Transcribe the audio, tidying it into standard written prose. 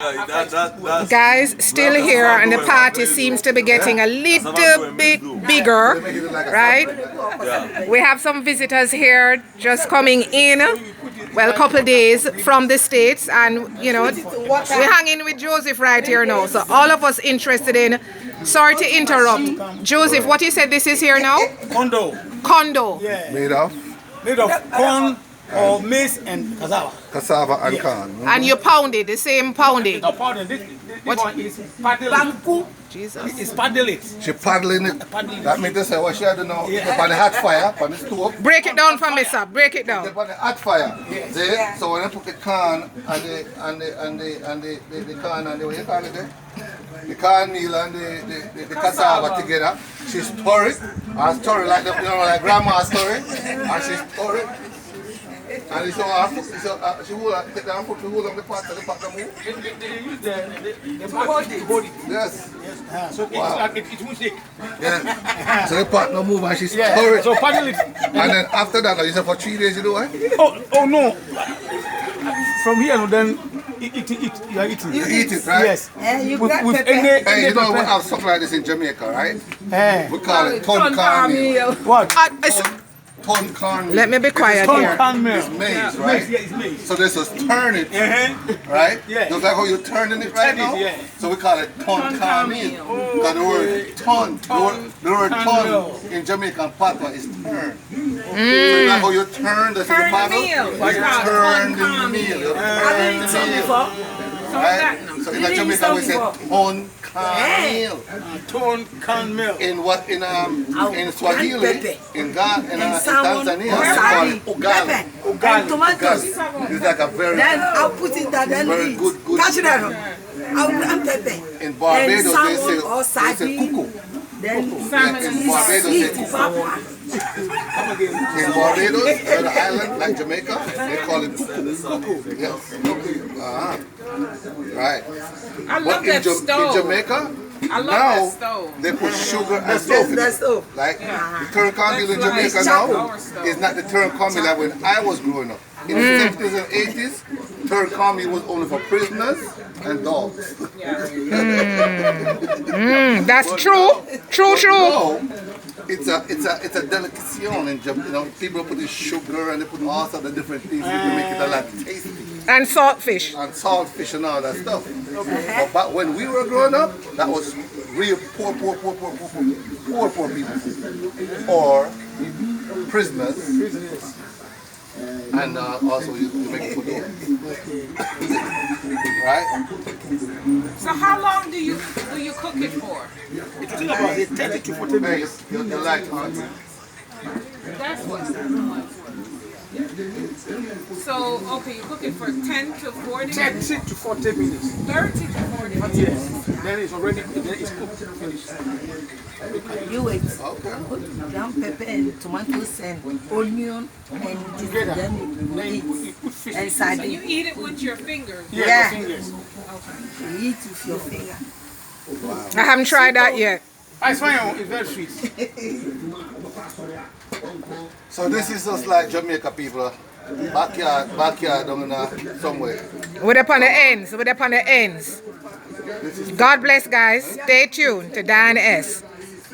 Guys, still here, and the party seems to be getting a little bit bigger, right? We have some visitors here just coming in, well, a couple of days from the States, and you know, we're hanging with Joseph right here now. So all of us interested in, sorry to interrupt. Joseph, what you said this is here now? Condo. Condo. Yeah. Made of Corn or maize and cassava. cassava and corn. And you pounded, the same pounding. No, pardon, this one is paddle. Jesus. It's paddle it. She paddling it. That means to say what she had to know. On the hot fire, on the stove. Break it down for me, sir. Break it down. On the hot fire. See? So when I put the corn and the corn and the what you call it there? The cornmeal and the cassava together. She stir it. I stir it like the, like grandma stir it. And she stir it. And so she will take down foot to hold on the pot and the pot to move. They use the pot to hold it. Yes. So it's like it won't shake. Yes. So the pot no move and she stir it. So paddle it. And then after that, you said for 3 days you do it? Oh no. From here, then you are eating. You eat it, right? Yes. With Hey, you know we have something like this in Jamaica, right? We call it ton cornmeal. What? Ton cornmeal. Let me be quiet here. It's maize, right? Yeah, it's maize. So this is turn it, right? Yeah. Just like how you're turning it right now. Yeah. So we call it ton cornmeal. Because the word ton, the word ton in Jamaican patois is turn. So like how you turn the bottle, you turn the meal. You turn the meal. Right? So in Jamaica we say ton cornmeal. Ton cornmeal. In what in Swahili, in Tanzania, we call it ugali. And tomatoes. It's like a very Then I'll put it down and very eat. good. Catch that one. I'll pepper. In Barbados And they salmon or say sardine. cuckoo. Then In Barbados they sweet say papa. In Barbados, the island like Jamaica, they call it cuckoo. Yes. Right. I love that In stove. Jamaica, I love now that stove. they put sugar and stuff in That's it. stove. Like the turn cornmeal in That's Jamaica like now our stove. is not the turn cornmeal like when I was growing up. In the 70s and 80s, turn cornmeal was only for prisoners and dogs. That's true. True. No, it's a delicacy in Jamaica. You know, people put in sugar and they put all sorts of different things to make it a lot tasty. And saltfish. And saltfish and all that stuff. But when we were growing up, that was real poor people. Or prisoners. And also you make food. Right? So how long do you cook it for? It will take about 30 to 40 minutes. You like hunting. That's what. So okay, you cook it for 10 to 40 minutes. 30 to 40 minutes. 30 to 40 minutes. Yes. Then it's already cooked, finished. You wait. Okay. Put ground pepper and tomatoes and onion and Together. then you Then eat. you put fish. And So you sardine. eat it with your fingers. Yeah, Yeah. fingers. You eat with your finger. I haven't tried that yet. It's fine, it's very sweet. So this is just like Jamaica people. Backyard down in somewhere. We're up on the ends. God bless, guys. Stay tuned to Diane S.